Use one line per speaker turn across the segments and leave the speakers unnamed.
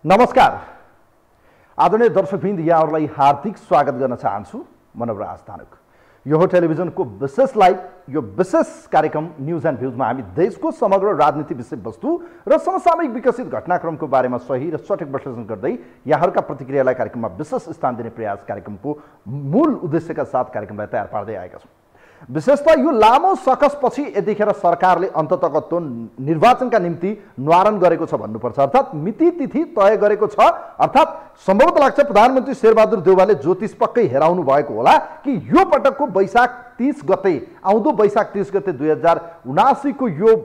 नमस्कार आदरणीय दर्शकवृन्द, यहाँहरूलाई हार्दिक स्वागत गर्न चाहन्छु। म नवराज धानुक। यो टेलिभिजनको विशेष लाइभ, यो विशेष कार्यक्रम न्यूज एन्ड भ्यूजमा हामी देशको समग्र राजनीतिक विषयवस्तु र समसामयिक विकसित घटनाक्रमको बारेमा सही र सठिक विश्लेषण गर्दै यहाँहरूका प्रतिक्रियालाई कार्यक्रममा विशेष स्थान दिने प्रयास कार्यक्रमको मूल उद्देश्यका साथ कार्यक्रमलाई तयार पार्दै आएका छौँ। विशेषतः यो लामो सकसपछि यतिखेर सरकारले अन्ततगत निर्वाचनका निम्ति न्वारण गरेको छ भन्नुपर्छ, अर्थात् मिति तिथि तय गरेको छ। अर्थात् सम्भवतः लाग्छ प्रधानमन्त्री शेरबहादुर देउवाले ज्योतिष पक्कै हेराउनु भएको होला कि यो पटकको वैशाख 30 गते, आउँदो वैशाख 30 गते 2079 को यो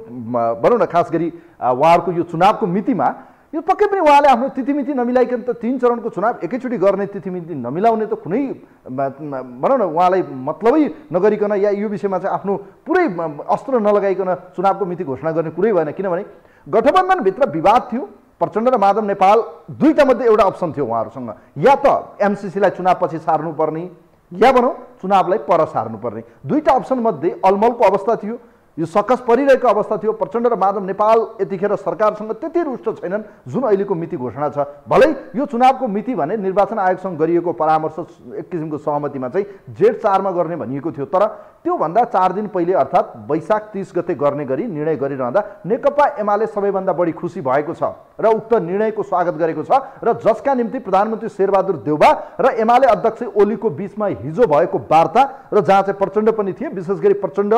भनौँ न खास गरी उहाँहरूको यो चुनावको मितिमा यो पक्कै पनि उहाँले आफ्नो तिथिमिति नमिलाइकन त 3 चरणको चुनाव एकैचोटि गर्ने तिथिमिति नमिलाउने त कुनै भनौँ न उहाँलाई मतलबै नगरिकन या यो विषयमा चाहिँ आफ्नो पुरै अस्त्र नलगाइकन चुनावको मिति घोषणा गर्ने कुरै भएन। किनभने गठबन्धनभित्र विवाद थियो। प्रचण्ड र माधव नेपाल दुईटा मध्ये एउटा अप्सन थियो उहाँहरूसँग, या त एमसीसीलाई चुनावपछि सार्नुपर्ने या भनौँ चुनावलाई पर सार्नुपर्ने। दुईटा अप्सन मध्ये अलमलको अवस्था थियो, यो सकस परिरहेको अवस्था थियो। प्रचण्ड र माधव नेपाल यतिखेर सरकारसँग त्यति रुष्ट छैनन् जुन अहिलेको मिति घोषणा छ। भलै यो चुनावको मिति भने निर्वाचन आयोगसँग गरिएको परामर्श एक किसिमको सहमतिमा चाहिँ जेठ 4 मा गर्ने भनिएको थियो, तर त्योभन्दा 4 दिन पहिले अर्थात् वैशाख 30 गते गर्ने गरी निर्णय गरिरहँदा नेकपा एमाले सबैभन्दा बढी खुसी भएको छ र उक्त निर्णयको स्वागत गरेको छ र जसका निम्ति प्रधानमन्त्री शेरबहादुर देउवा र एमाले अध्यक्ष ओलीको बीचमा हिजो भएको वार्ता र जहाँ चाहिँ प्रचण्ड पनि थिए, विशेष गरी प्रचण्ड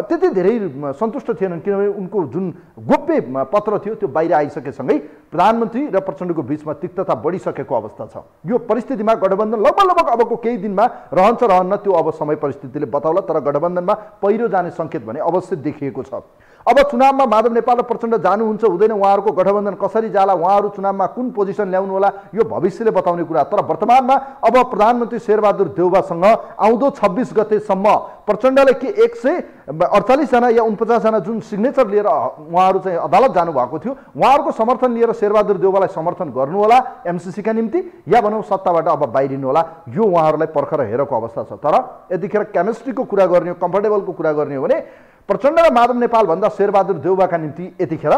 त्यति धेरै सन्तुष्ट थिएनन् किनभने उनको जुन गोप्य पत्र थियो त्यो बाहिर आइसकेसँगै प्रधानमन्त्री र प्रचण्डको बीचमा तिक्तता बढिसकेको अवस्था छ। यो परिस्थितिमा गठबन्धन लगभग अबको केही दिनमा रहन्छ रहन्न त्यो अब समय परिस्थितिले बताउला, तर गठबन्धनमा पहिरो जाने सङ्केत भने अवश्य देखिएको छ। अब चुनावमा माधव नेपाल र प्रचण्ड जानुहुन्छ हुँदैन, उहाँहरूको गठबन्धन कसरी जाला, उहाँहरू चुनावमा कुन पोजिसन ल्याउनु होला यो भविष्यले बताउने कुरा। तर वर्तमानमा अब प्रधानमन्त्री शेरबहादुर देउवासँग आउँदो 26 गतेसम्म प्रचण्डले के 148 जना या 49 जना जुन सिग्नेचर लिएर उहाँहरू चाहिँ अदालत जानुभएको थियो, उहाँहरूको समर्थन लिएर शेरबहादुर देउवालाई समर्थन गर्नु होला एमसीसीका निम्ति या भनौँ सत्ताबाट अब बाहिरिनु होला, यो उहाँहरूलाई पर्खर हेरेको अवस्था छ। तर यतिखेर केमिस्ट्रीको कुरा गर्ने हो, कम्फर्टेबलको कुरा गर्ने हो भने प्रचण्ड र माधव नेपाल भन्दा शेरबहादुर देउवाका निम्ति यतिखेर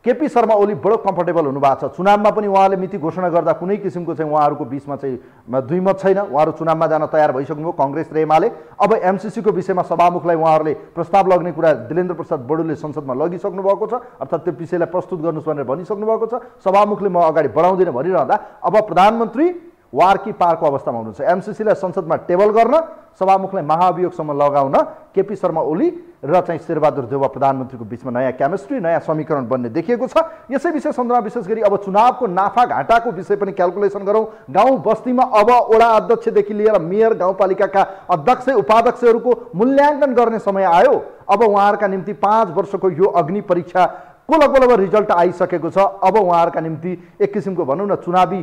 केपी शर्मा ओली बडो कम्फर्टेबल हुनुभएको छ। चुनावमा पनि उहाँले मिति घोषणा गर्दा कुनै किसिमको चाहिँ उहाँहरूको बीचमा चाहिँ दुईमत छैन, उहाँहरू चुनावमा जान तयार भइसक्नुभयो काङ्ग्रेस र एमाले। अब एमसीसीको विषयमा सभामुखलाई उहाँहरूले प्रस्ताव लग्ने कुरा देलेन्द्र प्रसाद बडुले संसदमा लगिसक्नु भएको छ, अर्थात् त्यो विषयलाई प्रस्तुत गर्नुहोस् भनेर भनिसक्नु भएको छ। सभामुखले म अगाडि बढाउँदिन भनिरहँदा अब प्रधानमन्त्री वारकी पारको अवस्थामा हुनुहुन्छ। एमसीसीलाई संसदमा टेबल गर्न, सभामुखलाई महाभियोगसम्म लगाउन केपी शर्मा ओली र चाहिँ शेरबहादुर देउवा प्रधानमन्त्रीको बीचमा नयाँ केमिस्ट्री, नयाँ समीकरण बन्ने देखिएको छ। यसै विषय सन्दर्भमा विशेष गरी अब चुनावको नाफा घाटाको विषय पनि क्यालकुलेसन गरौँ। गाउँ बस्तीमा अब वडा अध्यक्षदेखि लिएर मेयर, गाउँपालिकाका अध्यक्ष उपाध्यक्षहरूको मूल्याङ्कन गर्ने समय आयो। अब उहाँहरूका निम्ति 5 वर्षको यो अग्नि परीक्षा को लगभग रिजल्ट आइसकेको छ। अब उहाँहरूका निम्ति एक किसिमको भनौँ न चुनावी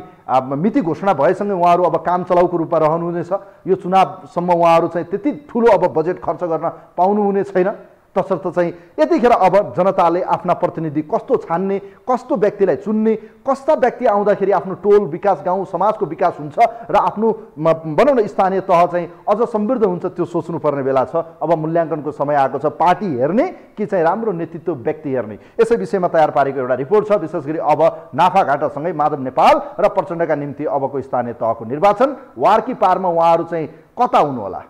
मिति घोषणा भएसँगै उहाँहरू अब काम चलाउको रूपमा रहनुहुनेछ। यो चुनावसम्म उहाँहरू चाहिँ त्यति ठुलो अब बजेट खर्च गर्न पाउनुहुने छैन। तसर्थ चाहिँ यतिखेर अब जनताले आफ्ना प्रतिनिधि कस्तो छान्ने, कस्तो व्यक्तिलाई चुन्ने, कस्ता व्यक्ति आउँदाखेरि आफ्नो टोल विकास, गाउँ समाजको विकास हुन्छ र आफ्नो भनौँ न स्थानीय तह चाहिँ अझ समृद्ध हुन्छ, त्यो सोच्नुपर्ने बेला छ। अब मूल्याङ्कनको समय आएको छ। पार्टी हेर्ने कि चाहिँ राम्रो नेतृत्व व्यक्ति हेर्ने, यसै विषयमा तयार पारेको एउटा रिपोर्ट छ। विशेष गरी अब नाफाघाटासँगै माधव नेपाल र प्रचण्डका निम्ति अबको स्थानीय तहको निर्वाचन वारकी पारमा उहाँहरू चाहिँ कता हुनु होला,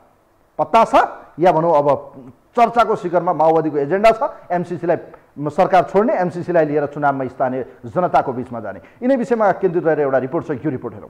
पत्ता छ या भनौँ अब चर्चाको शिखरमा माओवादीको एजेन्डा छ एमसीसीलाई सरकार छोड्ने, एमसीसीलाई लिएर चुनावमा स्थानीय जनताको बीचमा जाने। यिनै विषयमा केन्द्रित रहेर एउटा रिपोर्ट छ, यो रिपोर्ट हेरौँ।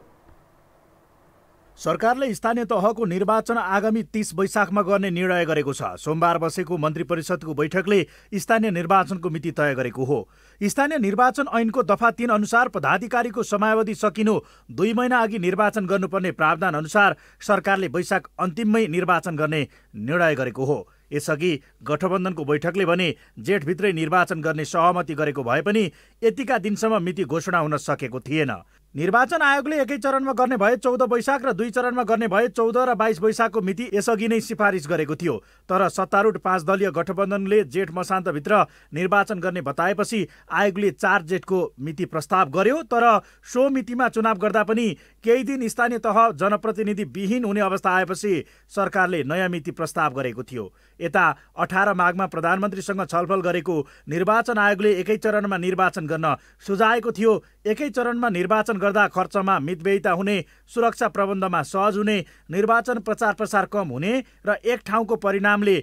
सरकारले स्थानीय तहको निर्वाचन आगामी 30 वैशाखमा गर्ने निर्णय गरेको छ। सोमबार बसेको मन्त्री परिषदको बैठकले स्थानीय निर्वाचनको मिति तय गरेको हो। स्थानीय निर्वाचन ऐनको दफा 3 अनुसार पदाधिकारीको समयावधि सकिनु 2 महिना अघि निर्वाचन गर्नुपर्ने प्रावधान अनुसार सरकारले वैशाख अन्तिममै निर्वाचन गर्ने निर्णय गरेको हो। यसअघि गठबन्धनको बैठकले भने जेठभित्रै निर्वाचन गर्ने सहमति गरेको भए पनि यतिका दिनसम्म मिति घोषणा हुन सकेको थिएन। निर्वाचन आयोगले एकै चरणमा गर्ने भए 14 वैशाख र 2 चरणमा गर्ने भए 14 र 22 वैशाखको मिति यसअघि नै सिफारिस गरेको थियो। तर सत्तारूढ 5 दलीय गठबन्धनले जेठ मसान्तभित्र निर्वाचन गर्ने बताएपछि आयोगले 4 जेठको मिति प्रस्ताव गर्यो। तर सो मितिमा चुनाव गर्दा पनि केही दिन स्थानीय तह जनप्रतिनिधि विहीन हुने अवस्था आएपछि सरकारले नयाँ मिति प्रस्ताव गरेको थियो। यता 18 माघमा प्रधानमन्त्रीसँग छलफल गरेको निर्वाचन आयोगले एकै चरणमा निर्वाचन गर्न सुझाएको थियो। एकै चरणमा निर्वाचन गर्दा खर्चमा मितव्ययिता हुने, सुरक्षा प्रबन्धमा सहज हुने, निर्वाचन प्रचार प्रसार कम हुने र एक ठाउँको परिणामले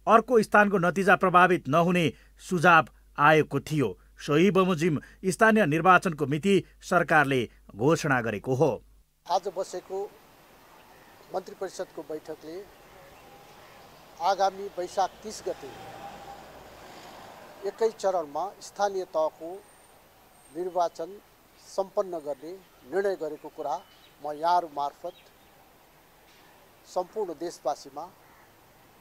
अर्को स्थानको नतिजा प्रभावित नहुने सुझाव आएको थियो। सोही बमोजिम स्थानीय निर्वाचनको मिति सरकारले घोषणा गरेको हो।
आज बसेको मन्त्री परिषदको बैठकले आगामी वैशाख 30 गते एकै चरणमा स्थानीय तहको निर्वाचन सम्पन्न गर्ने निर्णय गरेको कुरा म यहाँहरू मार्फत सम्पूर्ण देशवासीमा,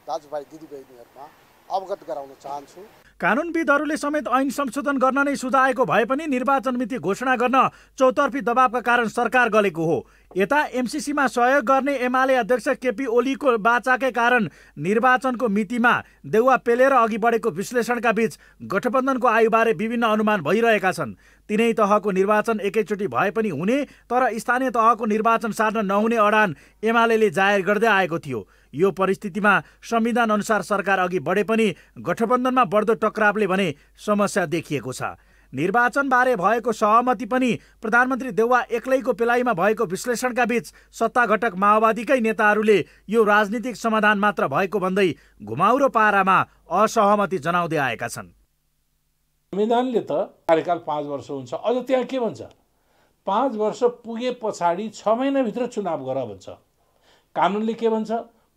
दाजुभाइ दिदीबहिनीहरूमा अवगत गराउन चाहन्छु।
कानुनविदहरूले समेत ऐन संशोधन गर्न नै सुझाएको भए पनि निर्वाचन मिति घोषणा गर्न चौतर्फी दबावका कारण सरकार गलेको हो। यता एमसिसीमा सहयोग गर्ने एमाले अध्यक्ष केपी ओलीको बाचाकै कारण निर्वाचनको मितिमा देउवा पेलेर अघि बढेको विश्लेषणका बीच गठबन्धनको आयुबारे विभिन्न अनुमान भइरहेका छन्। तिनै तहको निर्वाचन एकैचोटि भए पनि हुने तर स्थानीय तहको निर्वाचन सार्न नहुने अडान एमाले जाहेर गर्दै आएको थियो। यो परिस्थितिमा संविधान अनुसार सरकार अघि बढे पनि गठबन्धनमा बढ्दो टक्रावले भने समस्या देखिएको छ। निर्वाचनबारे भएको सहमति पनि प्रधानमन्त्री देउवा एक्लैको पेलाइमा भएको विश्लेषणका बीच सत्ता घटक माओवादीकै नेताहरूले यो राजनीतिक समाधान मात्र भएको भन्दै घुमाउरो पारामा असहमति जनाउँदै आएका छन्।
संविधानले त कार्यकाल 5 वर्ष हुन्छ, अझ त्यहाँ के भन्छ, 5 वर्ष पुगे पछाडि 6 महिनाभित्र चुनाव गर भन्छ। कानुनले के भन्छ,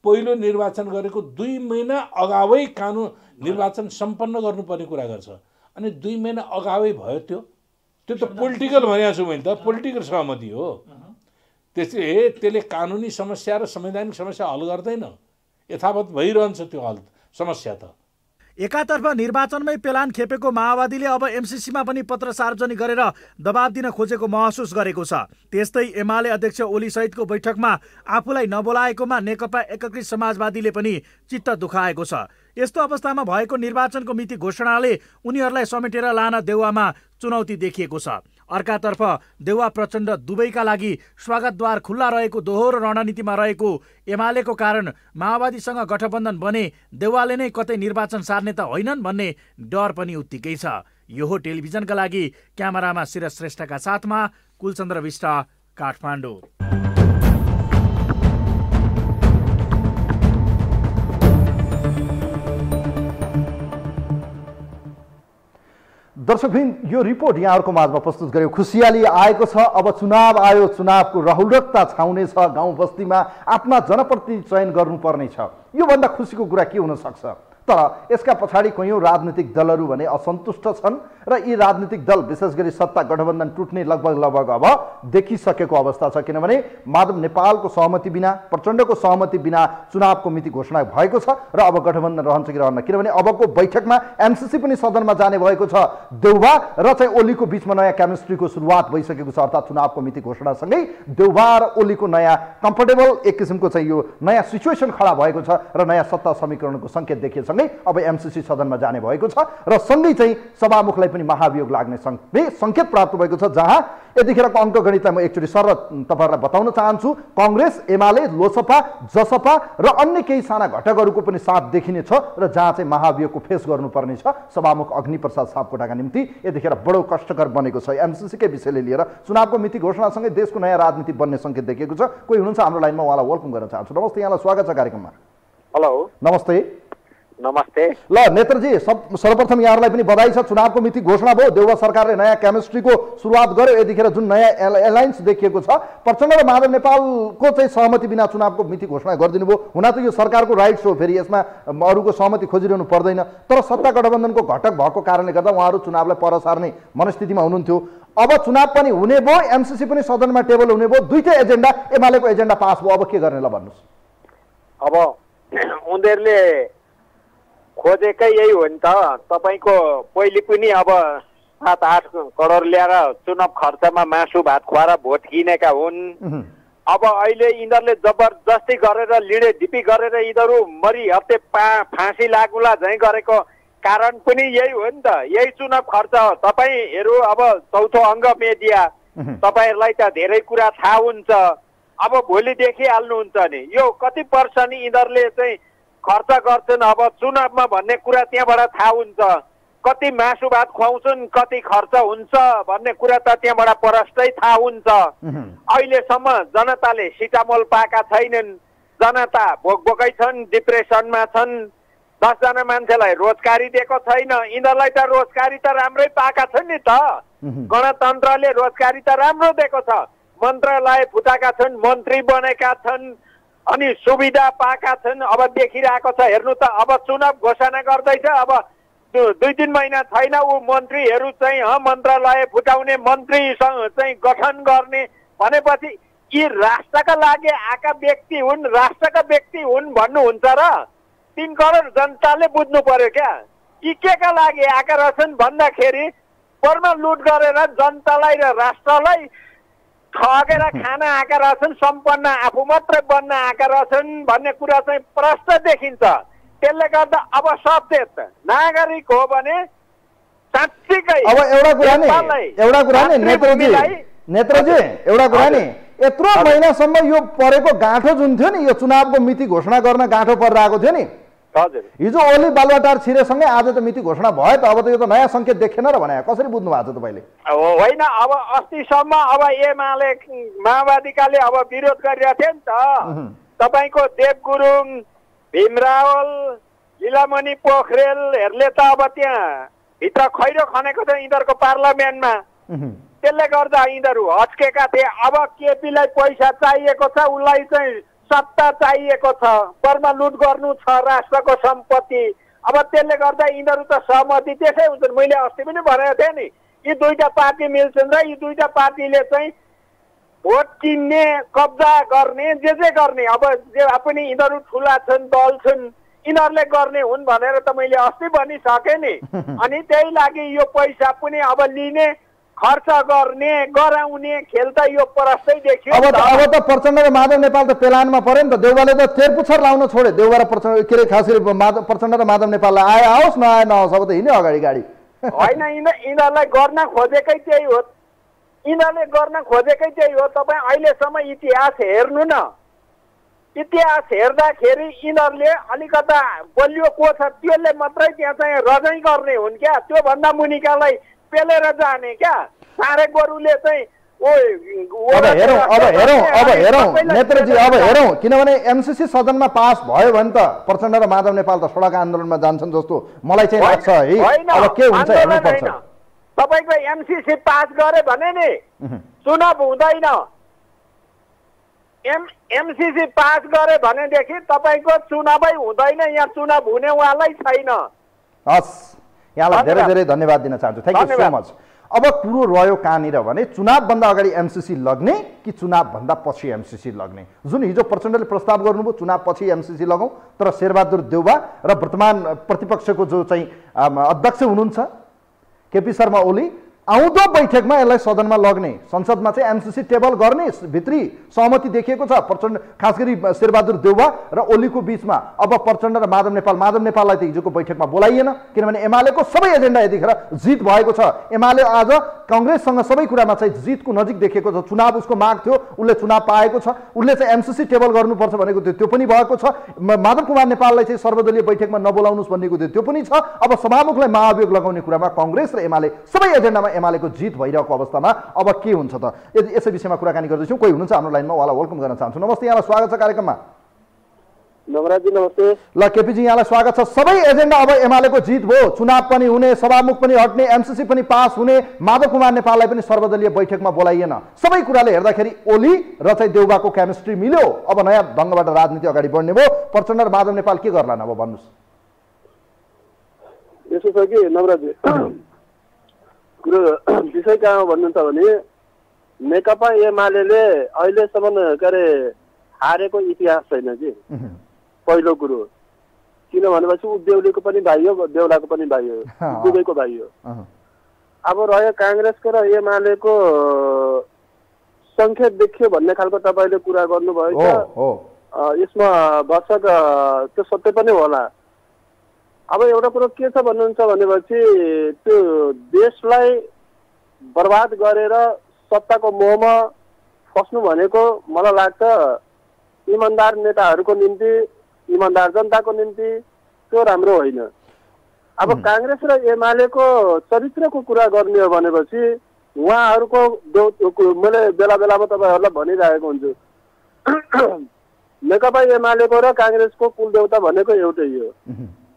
पहिलो निर्वाचन गरेको 2 महिना अगावै कानुन निर्वाचन सम्पन्न गर्नुपर्ने कुरा गर्छ। अनि 2 महिना अगावै भयो त्यो त पोलिटिकल भनेको छु मैले त, पोलिटिकल सहमति हो। त्यसले कानुनी समस्या र संवैधानिक समस्या हल गर्दैन, यथावत भइरहन्छ त्यो हल समस्या त।
एकातर्फ निर्वाचनमै पेलान खेपेको माओवादीले अब एमसिसीमा पनि पत्र सार्वजनिक गरेर दबाब दिन खोजेको महसुस गरेको छ। त्यस्तै एमाले अध्यक्ष ओली सहितको बैठकमा आफूलाई नबोलाएकोमा नेकपा एकीकृत समाजवादीले पनि चित्त दुखाएको छ। यस्तो अवस्थामा भएको निर्वाचनको मिति घोषणाले उनीहरूलाई समेटेर लान देउवामा चुनौती देखिएको छ। अर्कातर्फ देउवा प्रचण्ड दुवैका लागि स्वागतद्वार खुल्ला रहेको दोहोरो रणनीतिमा रहेको एमालेको कारण माओवादीसँग गठबन्धन बने देउवाले नै कतै निर्वाचन सार्ने त होइनन् भन्ने डर पनि उत्तिकै छ। यो हो टेलिभिजनका लागि क्यामेरामा सिरज श्रेष्ठका साथमा कुलचन्द्र विष्ट, काठमाडौँ।
दर्शकवृन्द, यो रिपोर्ट यहाँहरूको माझमा प्रस्तुत गर्यो। खुसियाली आएको छ, अब चुनाव आयो, चुनावको रहुलकता छाउने छ, गाउँ बस्तीमा आफ्ना जनप्रतिनिधि चयन गर्नुपर्ने छ। योभन्दा खुसीको कुरा के हुन सक्छ? तर यसका पछाडि कयौं राजनीतिक दलहरू भने असन्तुष्ट छन् र यी राजनीतिक दल विशेष गरी सत्ता गठबन्धन टुट्ने लगभग अब देखिसकेको अवस्था छ। किनभने माधव नेपालको सहमति बिना, प्रचण्डको सहमति बिना चुनावको मिति घोषणा भएको छ र अब गठबन्धन रहन्छ कि रहन्न। किनभने अबको बैठकमा एमसिसी पनि सदनमा जाने भएको छ। देउवा र चाहिँ ओलीको बीचमा नयाँ केमिस्ट्रीको सुरुवात भइसकेको छ। अर्थात् चुनावको मिति घोषणासँगै देउवा र ओलीको नयाँ कम्फर्टेबल एक किसिमको चाहिँ यो नयाँ सिचुएसन खडा भएको छ र नयाँ सत्ता समीकरणको सङ्केत देखिएछ। अब एमसिसी सदनमा जाने भएको छ र सँगै चाहिँ सभामुखलाई पनि महाभियोग लाग्ने सङ्केत प्राप्त भएको छ। जहाँ यतिखेरको अङ्कगणितलाई म एकचोटि सरल तपाईँहरूलाई बताउन चाहन्छु। काङ्ग्रेस, एमाले, लोसपा, जसपा र अन्य केही साना घटकहरूको पनि साथ देखिने छ र जहाँ चाहिँ महाभियोगको फेस गर्नुपर्ने छ सभामुख अग्निप्रसाद सापकोटाका निम्ति यतिखेर बडो कष्टकर बनेको छ। एमसिसीकै विषयले लिएर चुनावको मिति घोषणासँगै देशको नयाँ राजनीति बन्ने सङ्केत देखिएको छ। कोही हुनुहुन्छ हाम्रो लाइनमा, उहाँलाई वेलकम गर्न चाहन्छु। नमस्ते, यहाँलाई स्वागत छ कार्यक्रममा।
हेलो,
नमस्ते।
नमस्ते।
ल नेत्रजी, सर्वप्रथम यहाँहरूलाई पनि बधाई छ। चुनावको मिति घोषणा भयो, देउवा सरकारले नयाँ केमिस्ट्रीको सुरुवात गर्यो। यतिखेर जुन नयाँ एलायन्स देखिएको छ, प्रचण्ड र माधव नेपालको चाहिँ सहमति बिना चुनावको मिति घोषणा गरिदिनु भयो। हुन त यो सरकारको राइट्स हो, फेरि यसमा अरूको सहमति खोजिरहनु पर्दैन। तर सत्ता गठबन्धनको घटक भएको कारणले गर्दा उहाँहरू चुनावलाई पर सार्ने मनस्थितिमा हुनुहुन्थ्यो। अब चुनाव पनि हुने भयो, एमसिसी पनि सदनमा टेबल हुने भयो, दुईटै एजेन्डा, एमालेको एजेन्डा पास भयो। अब के गर्ने ल भन्नुहोस्?
अब उनीहरूले खोजेकै यही हो नि त। तपाईँको पहिले पनि अब 7-8 करोड ल्याएर चुनाव खर्चमा मासु भात खुवाएर भोट किनेका हुन्। अब अहिले यिनीहरूले जबरजस्ती गरेर लिडे ढिपी गरेर यिनीहरू मरि हप्ते फाँसी लागुला झैँ गरेको कारण पनि यही हो नि त। यही चुनाव खर्च हो। तपाईँहरू अब चौथो अङ्ग मिडिया, तपाईँहरूलाई त धेरै कुरा थाहा हुन्छ। अब भोलि देखिहाल्नुहुन्छ नि यो कति पर्सेन्ट यिनीहरूले चाहिँ खर्च गर्छन् अब चुनावमा भन्ने कुरा त्यहाँबाट थाहा हुन्छ। कति मासु भात खुवाउँछन्, कति खर्च हुन्छ भन्ने कुरा त त्यहाँबाट प्रष्टै थाहा हुन्छ। अहिलेसम्म जनताले सिटामोल पाएका छैनन्। जनता भोकभोकै छन्, डिप्रेसनमा छन्। 10 जना मान्छेलाई रोजगारी दिएको छैन। यिनीहरूलाई त रोजगारी त राम्रै पाएका छन् नि त। गणतन्त्रले रोजगारी त राम्रो दिएको छ। मन्त्रालय फुटाएका छन्, मन्त्री बनेका छन्, अनि सुविधा पाएका छन्। अब देखिरहेको छ हेर्नु त। अब चुनाव घोषणा गर्दैछ। अब 2-3 महिना छैन ऊ मन्त्रीहरू चाहिँ मन्त्रालय फुटाउने, मन्त्री चाहिँ गठन गर्ने भनेपछि यी राष्ट्रका लागि आएका व्यक्ति हुन्, राष्ट्रका व्यक्ति हुन् भन्नुहुन्छ र? 3 करोड जनताले बुझ्नु पर्यो क्या। यी केका लागि आएका रहेछन् भन्दाखेरि परमा लुट गरेर जनतालाई र राष्ट्रलाई ठगेर खान आएका रहेछन्, सम्पन्न आफू मात्रै बन्न आएका रहेछन् भन्ने कुरा चाहिँ प्रष्ट देखिन्छ। त्यसले गर्दा अब सचेत नागरिक हो भने साँच्चीकै
अब एउटा कुरा नि नेत्रजी एउटा कुरा नि यत्रो महिनासम्म यो परेको गाँठो जुन थियो नि, यो चुनावको मिति घोषणा गर्न गाँठो परिरहेको थियो नि,
हजुर
हिजो ओली बालुवाटार छिरेसँगै आज त मिति घोषणा भयो त। अब त यो त नयाँ सङ्केत देखेन र भने कसरी बुझ्नु भएको छ तपाईँले?
होइन अब अस्तिसम्म अब एमाले माओवादीकाले अब विरोध गरिरहेको थियो नि त। तपाईँको देव गुरुङ, भीम रावल, लीलामणि पोखरेलहरूले त अब त्यहाँ भित्र खैरो खनेको थियो यिनीहरूको पार्लियामेन्टमा। त्यसले गर्दा यिनीहरू हच्केका थिए। अब केपीलाई पैसा चाहिएको छ, उसलाई चाहिँ सत्ता चाहिएको छ, परमा लुट गर्नु छ राष्ट्रको सम्पत्ति। अब त्यसले गर्दा यिनीहरू त सहमति त्यसै हुन्छन्। मैले अस्ति पनि भनेको थिएँ नि, यी दुईटा पार्टी मिल्छन् र यी दुईटा पार्टीले चाहिँ भोट किन्ने, कब्जा गर्ने, जे गर्ने अब जे पनि यिनीहरू ठुला छन्, दल छन्, यिनीहरूले गर्ने हुन् भनेर त मैले अस्ति भनिसकेँ नि। अनि त्यही लागि यो पैसा पनि अब लिने, खर्च गर्ने, गराउने खेल त यो परस्तै देखियो।
अब त प्रचण्ड र माधव नेपाल त पेलानमा पर्यो नि त। देउवाले त तेरपुछर लाउन छोडे। देउवा र प्रचण्ड के अरे खास गरी प्रचण्ड र माधव नेपाललाई आए आओस् नआए नहोस्, अब त हिँड्यो अगाडि गाडी।
होइन यिनीहरूलाई गर्न खोजेकै त्यही हो। यिनीहरूले गर्न खोजेकै त्यही हो। तपाईँ अहिलेसम्म इतिहास हेर्नु न। इतिहास हेर्दाखेरि यिनीहरूले अलिकता बलियो को छ त्यसले मात्रै त्यहाँ चाहिँ रजै गर्ने हुन् क्या। त्योभन्दा मुनिकालाई पेलेर जाने क्या। सारे गोरुले चाहिँ
अब हेरौँ नेत्रजी, अब हेरौँ। किनभने एमसीसी सदनमा पास भयो भने त प्रचण्ड र माधव नेपाल त सडक आन्दोलनमा जान्छन् जस्तो मलाई चाहिँ लाग्छ है। अब के हुन्छ हेर्नुपर्छ।
तपाईँको एमसीसी पास गरे भने नि चुनाव हुँदैन। एमसीसी पास गरे भनेदेखि तपाईँको चुनावै हुँदैन। यहाँ चुनाव हुनेवालै छैन।
हस्, यहाँलाई धेरै धेरै धन्यवाद दिन चाहन्छु। Thank you so much. अब कुरो रह्यो कहाँनिर भने चुनावभन्दा अगाडि एमसीसी लग्ने कि चुनावभन्दा पछि एमसीसी लग्ने। जुन हिजो प्रचण्डले प्रस्ताव गर्नुभयो चुनाव पछि एमसीसी लगाउँ, तर शेरबहादुर देउवा र वर्तमान प्रतिपक्षको जो चाहिँ अध्यक्ष हुनुहुन्छ केपी शर्मा ओली आउँदो बैठकमा यसलाई सदनमा लग्ने, संसदमा चाहिँ एमसीसी टेबल गर्ने भित्री सहमति देखिएको छ। प्रचण्ड खास गरी शेरबहादुर देउवा र ओलीको बीचमा। अब प्रचण्ड र माधव नेपाललाई त हिजोको बैठकमा बोलाइएन किनभने एमालेको सबै एजेन्डा यतिखेर जित भएको छ। एमाले आज काङ्ग्रेससँग सबै कुरामा चाहिँ जितको नजिक देखिएको छ। चुनाव उसको माग थियो, उसले चुनाव पाएको छ। उसले चाहिँ एमसीसी टेबल गर्नुपर्छ भनेको थियो, त्यो पनि भएको छ। माधव कुमार नेपाललाई चाहिँ सर्वदलीय बैठकमा नबोलाउनुहोस् भनेको थियो, त्यो पनि छ। अब सभामुखलाई महाभियोग लगाउने कुरामा काङ्ग्रेस र एमाले सबै एजेन्डामा एमालेको जित भइरहेको अवस्थामा अब के हुन्छ त? यसै विषयमा कुराकानी गर्दैछौँ। कोही हुनुहुन्छ हाम्रो लाइनमा, उहाँलाई वेलकम गर्न चाहन्छु। नमस्ते, यहाँलाई स्वागत छ कार्यक्रममा।
नवराजी नमस्ते।
ल केपीजी, यहाँलाई स्वागत छ। सबै एजेन्डा अब एमालेको जित भयो। चुनाव पनि हुने, सभामुख पनि हट्ने, एमसीसी पनि पास हुने, माधव कुमार नेपाललाई पनि सर्वदलीय बैठकमा बोलाइएन। सबै कुराले हेर्दाखेरि ओली र चाहिँ देउवाको केमिस्ट्री मिल्यो। अब नयाँ ढङ्गबाट राजनीति अगाडि बढ्ने भयो। प्रचण्ड र माधव नेपाल के गर्लान् अब भन्नुहोस्?
यसो छ कि नवराजी, कुरो विषय कहाँ भन्नुहुन्छ भने नेकपा एमाले अहिलेसम्म के अरे हारेको इतिहास छैन कि। पहिलो कुरो किन भनेपछि उदेउलीको पनि भाइ हो, देउलाको पनि भाइ हो, दुवैको भाइ हो। अब रह्यो काङ्ग्रेसको र एमालेको सङ्ख्या देखियो भन्ने खालको तपाईँले कुरा गर्नुभयो यसमा भर्सक त्यो सत्य पनि होला। अब एउटा कुरो के छ भन्नुहुन्छ भनेपछि त्यो देशलाई बर्बाद गरेर सत्ताको मोहमा फस्नु भनेको मलाई लाग्छ इमान्दार नेताहरूको निम्ति, इमान्दार जनताको निम्ति त्यो राम्रो होइन। अब काङ्ग्रेस र एमालेको चरित्रको कुरा गर्ने हो भनेपछि उहाँहरूको मैले बेला बेलामा तपाईँहरूलाई भनिरहेको हुन्छु नेकपा एमालेको र काङ्ग्रेसको कुलदेवता भनेको एउटै हो।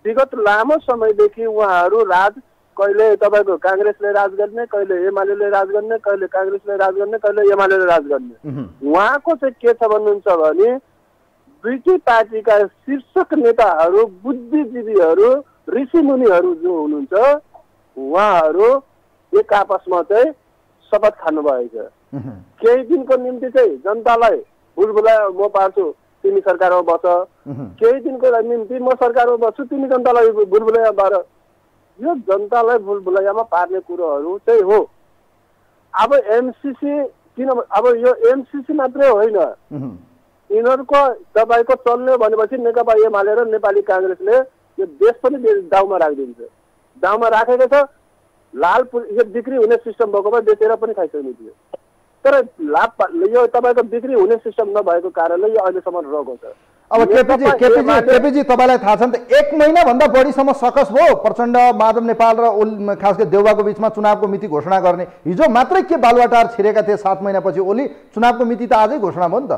विगत लामो समयदेखि उहाँहरू राज कहिले तपाईँको काङ्ग्रेसले राज गर्ने, कहिले एमाले राज गर्ने, कहिले काङ्ग्रेसले राज गर्ने, कहिले एमाले राज गर्ने। उहाँको चाहिँ के छ भन्नुहुन्छ भने दुईटै पार्टीका शीर्षक नेताहरू, बुद्धिजीवीहरू, ऋषिमुनिहरू जो हुनुहुन्छ उहाँहरू एक आपसमा चाहिँ शपथ खानुभएको छ। केही दिनको निम्ति चाहिँ जनतालाई भुलभुलाइ म पार्छु तिमी सरकारमा बस, केही दिनको निम्ति म सरकारमा बस्छु तिमी जनतालाई भुलभुलाइमा पार। यो जनतालाई भुलभुलाइमा पार्ने कुरोहरू चाहिँ हो। अब एमसिसी किन, अब यो एमसिसी मात्रै होइन, यिनीहरूको तपाईँको चल्ने भनेपछि नेकपा एमाले र नेपाली काङ्ग्रेसले यो देश पनि दाउमा राखिदिन्छ। दाउमा राखेको छ। लाल यो बिक्री हुने सिस्टम भएको भए बेचेर पनि खाइसक्ने थियो, तर यो तपाईँको बिक्री हुने सिस्टम नभएको कारणले यो अहिलेसम्म रहेको छ।
अब केपीजी तपाईँलाई थाहा छ नि त 1 महिनाभन्दा बढीसम्म सकस भयो प्रचण्ड, माधव नेपाल र खास गरी देउवाको बिचमा चुनावको मिति घोषणा गर्ने। हिजो मात्रै के बालुवाटार छिरेका थिए 7 महिनापछि ओली, चुनावको मिति त आजै घोषणा भयो नि त।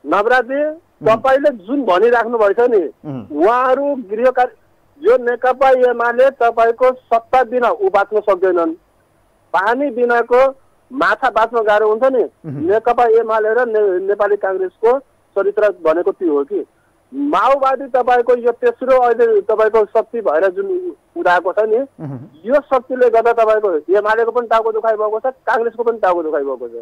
नवराजी तपाईँले जुन भनिराख्नु भएछ नि उहाँहरू गृह कार्य यो नेकपा एमाले तपाईँको सत्ता बिना उ बाँच्न सक्दैनन्। पानी बिनाको माछा बाँच्न गाह्रो हुन्छ नि। नेकपा एमाले र नेपाली काङ्ग्रेसको चरित्र भनेको त्यो हो कि माओवादी तपाईँको यो तेस्रो अहिले तपाईँको शक्ति भएर जुन उदाएको छ नि, यो शक्तिले गर्दा तपाईँको एमालेको पनि टाउको दुखाइ भएको छ, काङ्ग्रेसको पनि टाउको दुखाइ भएको छ।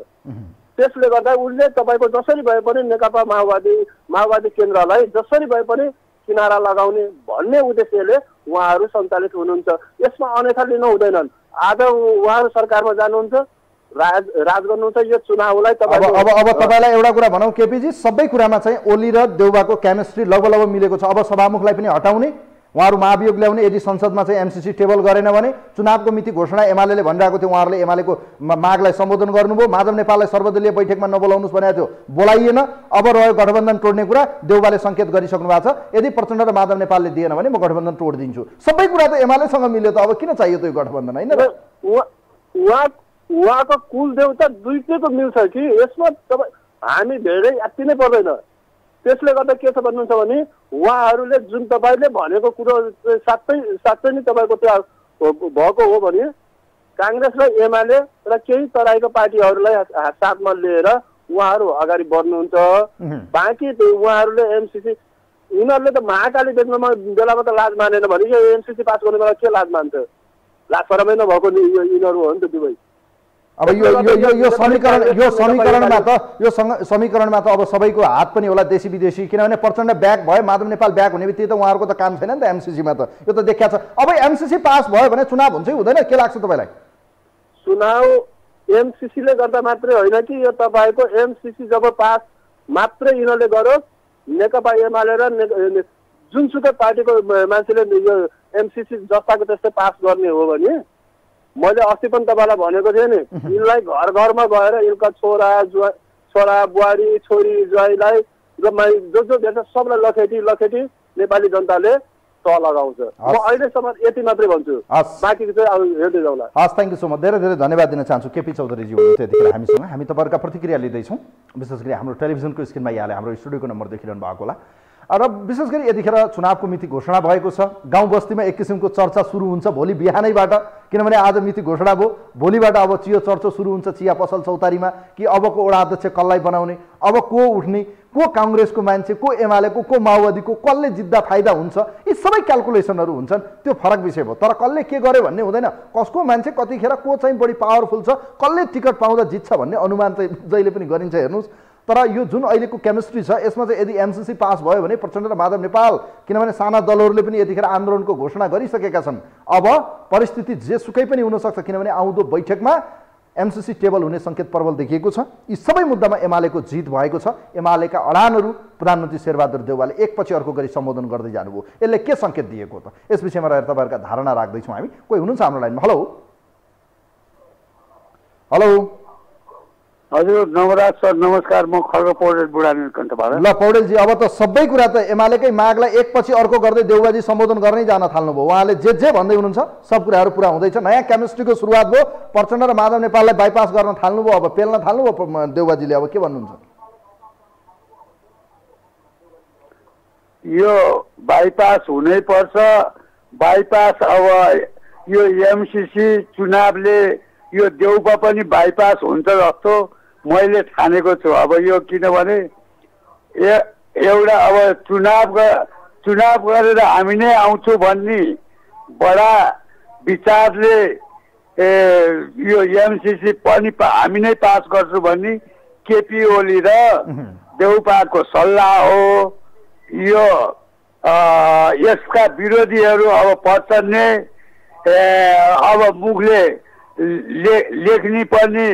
त्यसले गर्दा उसले तपाईँको जसरी भए पनि नेकपा माओवादी केन्द्रलाई जसरी भए पनि किनारा लगाउने भन्ने उद्देश्यले उहाँहरू सञ्चालित हुनुहुन्छ। यसमा अन्यथा लिन हुँदैनन्। आज उहाँहरू सरकारमा जानुहुन्छ, राज गर्नुहुन्छ। यो चुनावलाई
अब तपाईँलाई एउटा कुरा भनौँ केपीजी, सबै कुरामा चाहिँ ओली र देउवाको केमिस्ट्री लगभग मिलेको छ। अब सभामुखलाई पनि हटाउने, उहाँहरू महाभियोग ल्याउने, यदि संसदमा चाहिँ एमसिसी टेबल गरेन भने चुनावको मिति घोषणा एमाले भनिरहेको थियो। उहाँहरूले एमालेको मागलाई सम्बोधन गर्नुभयो, माधव नेपाललाई सर्वदलीय बैठकमा नबोलाउनुहोस् भनेको थियो, बोलाइएन। अब रह्यो गठबन्धन तोड्ने कुरा, देउवाले सङ्केत गरिसक्नु भएको छ यदि प्रचण्ड र माधव नेपालले दिएन भने म गठबन्धन तोडिदिन्छु। सबै कुरा त एमालेसँग मिल्यो त अब किन चाहियो त्यो गठबन्धन, होइन र?
उहाँको कुलदेवता दुईटैको मिल्छ कि यसमा तपाईँ हामी धेरै याति नै पर्दैन। त्यसले गर्दा के छ भन्नुहुन्छ भने उहाँहरूले जुन तपाईँले भनेको कुरो साँच्चै नै तपाईँको त्यो भएको हो भने काङ्ग्रेस र एमाले र केही तराईको पार्टीहरूलाई साथमा लिएर उहाँहरू अगाडि बढ्नुहुन्छ। बाँकी उहाँहरूले एमसिसी यिनीहरूले त महाकाली बेच्नमा बेलामा त लाज मानेन भने यो एमसिसी पास गर्ने बेला के लाज मान्छ? लाज शरमै नभएको यिनीहरू हो नि त दुवै।
अब यो समीकरणमा त अब सबैको हात पनि होला देशी विदेशी, किनभने प्रचण्ड ब्याक भयो, माधव नेपाल ब्याक हुने बित्तिकै त उहाँहरूको त काम छैन नि त एमसिसीमा त, यो त देखिया छ। अब एमसिसी पास भयो भने चुनाव हुन्छ कि हुँदैन, के लाग्छ तपाईँलाई?
चुनाव एमसिसीले गर्दा मात्रै होइन कि यो तपाईँको एमसिसी जब पास मात्रै यिनीहरूले गरोस्, नेकपा एमाले र जुनसुकै पार्टीको मान्छेले यो एमसिसी जस्ताको त्यस्तै पास गर्ने हो भने मैले अस्ति पनि तपाईँलाई भनेको थिएँ नि, यिनलाई घर घरमा गएर यिनका छोरा बुहारी छोरी ज्वाइँलाई जो भेट्छ सबलाई लखेटी नेपाली जनताले तह लगाउँछ। म अहिलेसम्म यति मात्रै भन्छु, बाँकी चाहिँ अब हेर्दै जाउँला।
हस्, थ्याङ्क यू सो मच। धेरै धेरै धन्यवाद दिन चाहन्छु केपी चौधरीजी हुनुहुन्थ्यो यतिखेर हामीसँग। हामी तपाईँहरूका प्रतिक्रिया लिँदैछौँ, विशेष गरी हाम्रो टेलिभिजनको स्क्रिनमा यहाँले हाम्रो स्टुडियोको नम्बर देखिरहनु भएको होला। र विशेष गरी यतिखेर चुनावको मिति घोषणा भएको छ। गाउँ बस्तीमा एक किसिमको चर्चा सुरु हुन्छ भोलि बिहानैबाट, किनभने आज मिति घोषणा भयो, भोलिबाट अब चियो चर्चा सुरु हुन्छ चिया पसल चौतारीमा कि अबको वडा अध्यक्ष कसलाई बनाउने, अब को उठ्ने, को काङ्ग्रेसको मान्छे, को एमालेको, को माओवादीको, कसले जित्दा फाइदा हुन्छ, यी सबै क्यालकुलेसनहरू हुन्छन्। त्यो फरक विषय भयो। तर कसले के गर्यो भन्ने हुँदैन। कसको मान्छे कतिखेर को चाहिँ बढी पावरफुल छ, कसले टिकट पाउँदा जित्छ भन्ने अनुमान चाहिँ जहिले पनि गरिन्छ। हेर्नुहोस् तर यो जुन अहिलेको केमिस्ट्री छ यसमा चाहिँ यदि एमसीसी पास भयो भने प्रचण्ड र माधव नेपाल, किनभने साना दलहरूले पनि यतिखेर आन्दोलनको घोषणा गरिसकेका छन्, अब परिस्थिति जेसुकै पनि हुनसक्छ, किनभने आउँदो बैठकमा एमसीसी टेबल हुने सङ्केत प्रबल देखिएको छ। यी सबै मुद्दामा एमालेको जित भएको छ। एमालेका अडानहरू प्रधानमन्त्री शेरबहादुर देउवाले एकपछि अर्को गरी सम्बोधन गर्दै जानुभयो। यसले के सङ्केत दिएको त? यस विषयमा रहेर तपाईँहरूका धारणा राख्दैछौँ हामी। कोही हुनुहुन्छ हाम्रो लाइनमा? हेलो हेलो
हजुर नवराज सर नमस्कार। म खड्ग पौडेल बुढा नीलकण्ठबाट।
ल पौडेलजी, अब त सबै कुरा त एमालेकै मागलाई एकपछि अर्को गर्दै देउबाजी सम्बोधन गर्नै जान थाल्नुभयो। उहाँले जे भन्दै हुनुहुन्छ सब कुराहरू पुरा हुँदैछ। नयाँ केमिस्ट्रीको सुरुवात भयो। प्रचण्ड र माधव नेपाललाई बाइपास गर्न थाल्नुभयो, अब पेल्न थाल्नुभयो देउबाजीले। अब के भन्नुहुन्छ?
यो बाइपास हुनै पर्छ। बाइपास अब यो एमसीसी चुनावले यो देउबा पनि बाइपास हुन्छ जस्तो मैले ठानेको छु। अब यो किनभने एउटा अब चुनाव गरेर हामी नै आउँछौँ भन्ने बडा विचारले यो एमसीसी पनि हामी नै पास गर्छु भन्ने केपी ओली र देउपाको सल्लाह हो। यो यसका विरोधीहरू अब पचन्ने अब मुखले लेख्ने पनि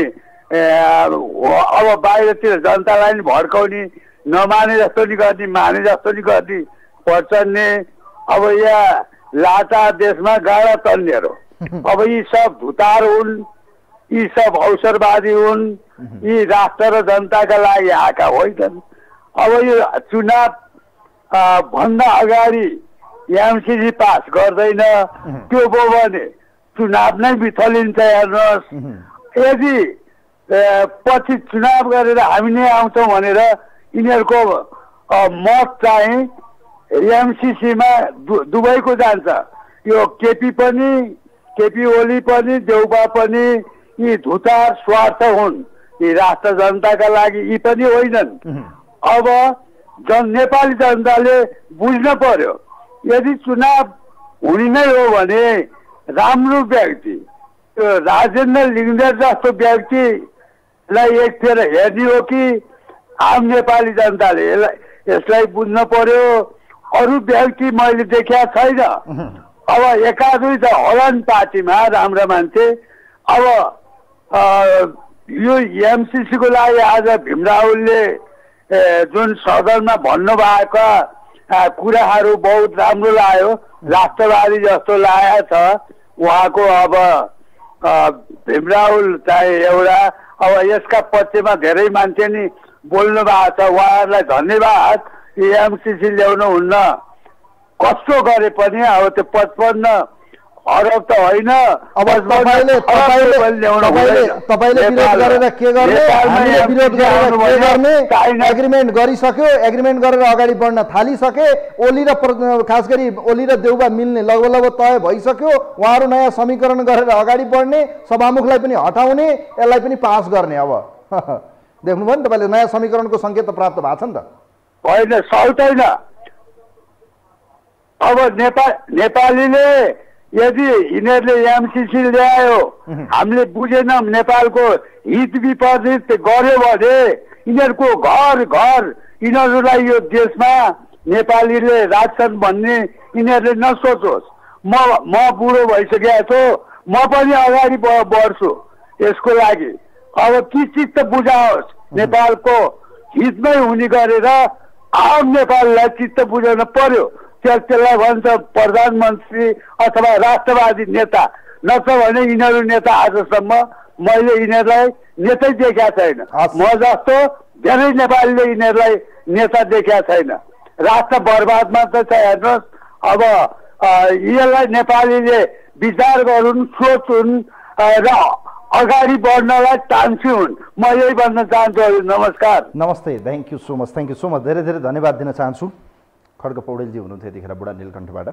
अब बाहिरतिर जनतालाई नि भड्काउने, नमाने जस्तो नि गर्ने, माने जस्तो नि गर्ने पर्छन्ने। अब यहाँ लाटा देशमा गाडा तन्नेहरू, अब यी सब धुतार हुन्, यी सब अवसरवादी हुन्, यी राष्ट्र र जनताका लागि आएका होइनन्। अब यो चुनाव भन्दा अगाडि एमसीसी पास गर्दैन, त्यो भयो भने चुनाव नै विथलिन्छ। हेर्नुहोस्, यदि पछि चुनाव गरेर हामी नै आउँछौँ भनेर यिनीहरूको मत चाहिँ एमसीसीमा दुवैको जान्छ। यो केपी ओली पनि देउबा पनि यी धुतार स्वार्थ हुन्, यी राष्ट्र जनताका लागि यी पनि होइनन्। अब नेपाली जनताले बुझ्न पर्यो, यदि चुनाव हुने नै हो भने राम्रो व्यक्ति, त्यो राजेन्द्र लिङ्गदेन जस्तो व्यक्तिलाई एकखेर हेर्ने हो कि आम नेपाली जनताले यसलाई बुझ्न पर्यो। अरू व्यक्ति मैले देखा छैन। अब एकादुई त होलान् पार्टीमा राम्रा मान्छे। अब यो एमसीसी को लागि आज भीमरावले जुन सदनमा भन्नुभएका कुराहरू बहुत राम्रो लाग्यो, राष्ट्रवादी जस्तो लागेको छ उहाँको। अब भीमरावल चाहिँ एउटा अब यसका पक्षमा धेरै मान्छे नि बोल्नु भएको छ, उहाँहरूलाई धन्यवाद। एमसीसी ल्याउनु हुन्न, कस्तो गरे पनि अब त्यो 55 अरब त होइन।
अब तपाईले विरोध गरेर के गर्ने, हामीले विरोध गरेर के गर्ने? एग्रिमेन्ट गरिसक्यो, एग्रिमेन्ट गरेर अगाडि बढ्न थालिसके। ओली र खास गरी ओली र देउबा मिल्ने लगभग तय भइसक्यो। उहाँहरू नयाँ समीकरण गरेर अगाडि बढ्ने, सभामुखलाई पनि हटाउने, यसलाई पनि पास गर्ने। अब देख्नुभयो नि तपाईँले, नयाँ समीकरणको सङ्केत त प्राप्त भएको छ नि त।
होइन, सक्दैन। अब नेपालीले यदि यिनीहरूले एमसीसी ल्यायो, हामीले बुझेनौँ, नेपालको हित विपरीत गर्यो भने यिनीहरूको घर घर यिनीहरूलाई यो देशमा नेपालीले राख्छन् भन्ने यिनीहरूले नसोचोस्। म बुढो भइसकेको छु, म पनि अगाडि बढ्छु यसको लागि। अब के चित्त बुझाओस्, नेपालको हितमै हुने गरेर आम नेपाललाई चित्त बुझाउन पर्यो। त्यसलाई भन्छ प्रधानमन्त्री अथवा राष्ट्रवादी नेता, नत्र भने यिनीहरू नेता आजसम्म मैले यिनीहरूलाई नेतै देखेका छैन। म जस्तो धेरै नेपालीले यिनीहरूलाई नेता देखेका छैन। राष्ट्र बर्बाद मात्र छ। हेर्नुहोस्, अब यसलाई नेपालीले विचार गरून्, सोचुन् र अगाडि बढ्नलाई तान्छुन्। म यही भन्न चाहन्छु। नमस्कार,
नमस्ते, thank you so much, thank you so much. धेरै धेरै धन्यवाद दिन चाहन्छु। खड्ग पौडेलजी हुनुहुन्थ्यो यतिखेर बुढा नीलकण्ठबाट।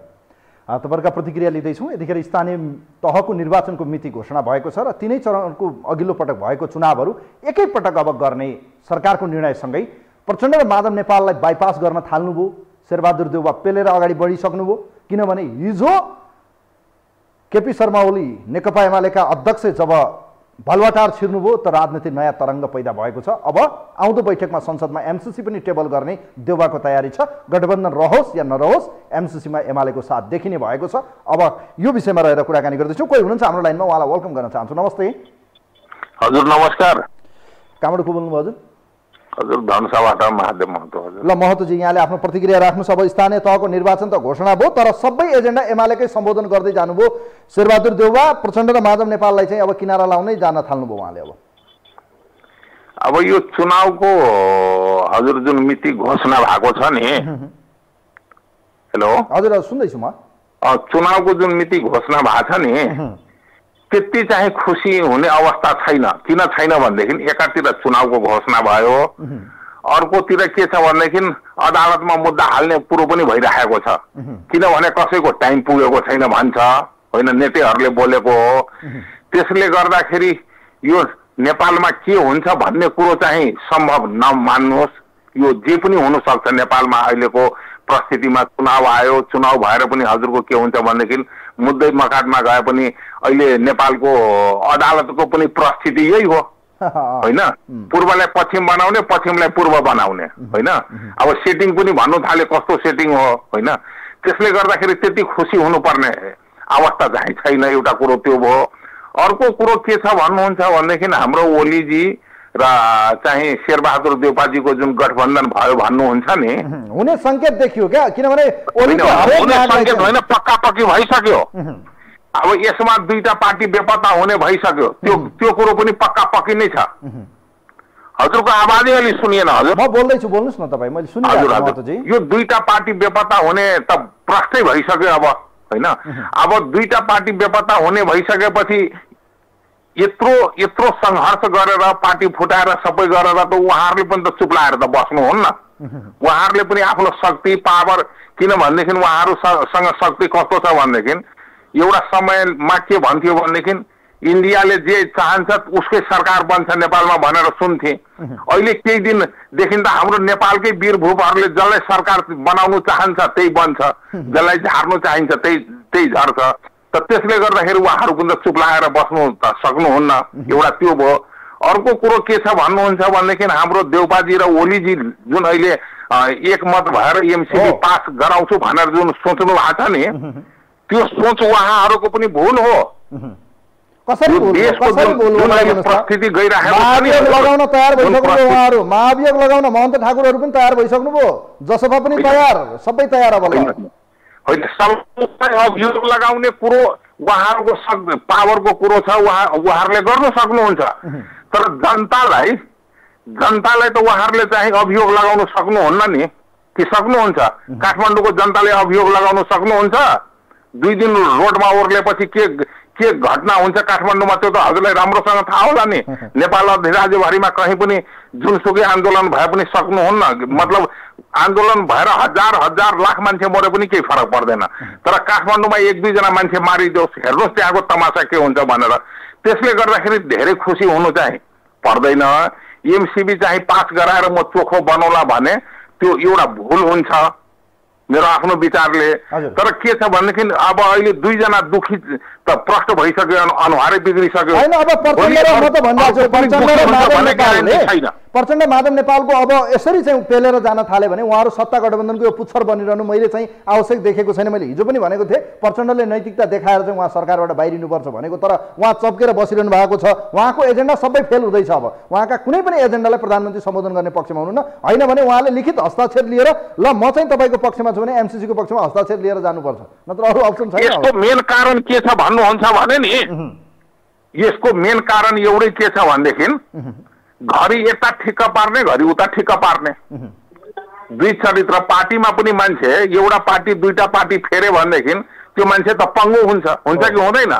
तपाईँहरूका प्रतिक्रिया लिँदैछौँ। यतिखेर स्थानीय तहको निर्वाचनको मिति घोषणा भएको छ र 3 चरणको अघिल्लो पटक भएको चुनावहरू एकैपटक अब गर्ने सरकारको निर्णयसँगै प्रचण्ड र माधव नेपाललाई बाइपास गर्न थाल्नुभयो। शेरबहादुर देउवा पेलेर अगाडि बढिसक्नुभयो। किनभने हिजो केपी शर्मा ओली नेकपा एमालेका अध्यक्ष जब भलुवाटार छिर्नुभयो त राजनीति नयाँ तरङ्ग पैदा भएको छ। अब आउँदो बैठकमा संसदमा एमसीसी पनि टेबल गर्ने देउबाको तयारी छ। गठबन्धन रहोस् या नरहोस् एमसीसीमा एमालेको साथ देखिने भएको छ। अब यो विषयमा रहेर कुराकानी गर्दैछौँ। कोही हुनुहुन्छ हाम्रो लाइनमा, उहाँलाई वेलकम गर्न चाहन्छु। नमस्ते।
हजुर नमस्कार।
कहाँबाट को बोल्नुभयो हजुर?
हजुर धनुषाबाट महादेव महतो। हजुर
ल महतोजी, यहाँले आफ्नो प्रतिक्रिया राख्नुहोस्। अब स्थानीय तहको निर्वाचन त घोषणा भयो, तर सबै एजेन्डा एमालेकै सम्बोधन गर्दै जानुभयो। शेरबहादुर देउवा, प्रचण्ड र माधव नेपाललाई चाहिँ अब किनारा लाउनै जान थाल्नुभयो उहाँले।
अब यो चुनावको हजुर जुन मिति घोषणा भएको छ नि, हेलो
हजुर सुन्दैछु म।
चुनावको जुन मिति घोषणा भएको छ नि, त्यति चाहिँ खुसी हुने अवस्था छैन। किन छैन भनेदेखि एकातिर चुनावको घोषणा भयो, अर्कोतिर के छ भनेदेखि अदालतमा मुद्दा हाल्ने कुरो पनि भइरहेको छ। किनभने कसैको टाइम पुगेको छैन भन्छ, होइन, नेताहरूले बोलेको हो। त्यसले गर्दाखेरि यो नेपालमा के हुन्छ भन्ने कुरो चाहिँ सम्भव नमान्नुहोस्। यो जे पनि हुनसक्छ नेपालमा। अहिलेको परिस्थितिमा चुनाव आयो, चुनाव भएर पनि हजुरको के हुन्छ भनेदेखि मुद्दै मकाटमा गए पनि अहिले नेपालको अदालतको पनि परिस्थिति यही हो, होइन। पूर्वलाई पश्चिम बनाउने, पश्चिमलाई पूर्व बनाउने, होइन। अब सेटिङ पनि भन्नु थाले कस्तो सेटिङ हो, होइन। त्यसले गर्दाखेरि त्यति खुसी हुनुपर्ने अवस्था चाहिँ छैन। एउटा कुरो त्यो भयो। अर्को कुरो के छ भन्नुहुन्छ भनेदेखि हाम्रो ओलीजी र चाहिँ शेरबहादुर देउपाजीको जुन गठबन्धन भयो भन्नुहुन्छ नि,
हुने संकेत देखियो क्या? किनभने
संकेत होइन, पक्का पक्की भइसक्यो। अब यसमा दुईटा पार्टी बेपत्ता हुने भइसक्यो। त्यो कुरो पनि पक्का पक्की नै छ। हजुरको आवाजै अलि सुनिएन। हजुर
म बोल्दैछु, बोल्नुहोस् न तपाईँ। मैले सुनिरहेको छु।
यो दुईटा पार्टी बेपत्ता हुने त प्रश्नै भइसक्यो अब, होइन। अब दुईटा पार्टी बेपत्ता हुने भइसकेपछि यत्रो सङ्घर्ष गरेर पार्टी फुटाएर सबै गरेर त उहाँहरूले पनि त चुप लाएर त बस्नुहुन्न। उहाँहरूले पनि आफ्नो शक्ति पावर, किनभनेदेखि उहाँहरूसँग शक्ति कस्तो छ भनेदेखि एउटा समयमा के भन्थ्यो भनेदेखि इन्डियाले जे चाहन्छ उसकै सरकार बन्छ नेपालमा भनेर सुन्थे। अहिले केही दिनदेखि त हाम्रो नेपालकै वीर भूपहरूले जसलाई सरकार बनाउनु चाहन्छ त्यही बन्छ, जसलाई झार्नु चाहिन्छ त्यही झर्छ। त त्यसले गर्दाखेरि उहाँहरू पनि त चुप लागेर बस्नु त सक्नुहुन्न। एउटा त्यो भयो। अर्को कुरो के छ भन्नुहुन्छ भनेदेखि हाम्रो देउपाजी र ओलीजी जुन अहिले एकमत भएर एमसीबी पास गराउँछु भनेर जुन सोच्नु भएको छ नि, त्यो सोच उहाँहरूको पनि भुल हो।
परिस्थिति लगाउन तयार भइसक्नुभयो उहाँहरू। महाभियोग लगाउन महन्त ठाकुरहरू पनि तयार भइसक्नुभयो। जसपा पनि तयार, सबै तयार। अब
होइन, सबैलाई अभियोग लगाउने कुरो उहाँहरूको पावरको कुरो छ, उहाँहरूले गर्न सक्नुहुन्छ। तर जनतालाई त उहाँहरूले चाहिँ अभियोग लगाउन सक्नुहुन्न नि, कि सक्नुहुन्छ? काठमाडौँको जनताले अभियोग लगाउन सक्नुहुन्छ? 2 दिन रोडमा ओर्लेपछि के घटना हुन्छ काठमाडौँमा त्यो त हजुरलाई राम्रोसँग थाहा होला नि। नेपाल राज्यभरिमा कहीँ पनि जुनसुकै आन्दोलन भए पनि सक्नुहुन्न। मतलब आन्दोलन भएर हजार लाख मान्छे मरे पनि केही फरक पर्दैन। तर काठमाडौँमा 1-2 जना मान्छे मारिदियोस्, हेर्नुहोस् त्यहाँको तमासा के हुन्छ भनेर। त्यसले गर्दाखेरि धेरै खुसी हुनु चाहिँ पर्दैन। एमसीबी चाहिँ पास गराएर म चोखो बनाउला भने त्यो एउटा भुल हुन्छ मेरो आफ्नो विचारले। तर के छ भनेदेखि अब अहिले 2 जना दुखी त प्रष्ट भइसक्यो, अनुहारै बिग्रिसक्यो।
प्रचण्ड माधव नेपालको अब यसरी चाहिँ पेलेर जान थाले भने उहाँहरू सत्ता गठबन्धनको यो पुच्छर बनिरहनु मैले चाहिँ आवश्यक देखेको छैन। मैले हिजो पनि भनेको थिएँ प्रचण्डले नैतिकता देखाएर चाहिँ उहाँ सरकारबाट बाहिरिनुपर्छ भनेको, तर उहाँ चप्केर बसिरहनु भएको छ। उहाँको एजेन्डा सबै फेल हुँदैछ। अब उहाँका कुनै पनि एजेन्डालाई प्रधानमन्त्री सम्बोधन गर्ने पक्षमा हुनुहुन्न। होइन भने उहाँले लिखित हस्ताक्षर लिएर ल म चाहिँ तपाईँको पक्षमा छु भने एमसीसीको पक्षमा हस्ताक्षर लिएर जानुपर्छ, नत्र अरू अप्सन छैन।
यसको मेन कारण के छ भन्नुहुन्छ भने नि, यसको मेन कारण एउटै के छ भनेदेखि घरि यता ठिक्क पार्ने, घरि उता ठिक्क पार्ने। दुई चरित्र पार्टीमा पनि मान्छे एउटा पार्टी दुईटा पार्टी फेरे भनेदेखि त्यो मान्छे त पङ्गु हुन्छ कि हुँदैन?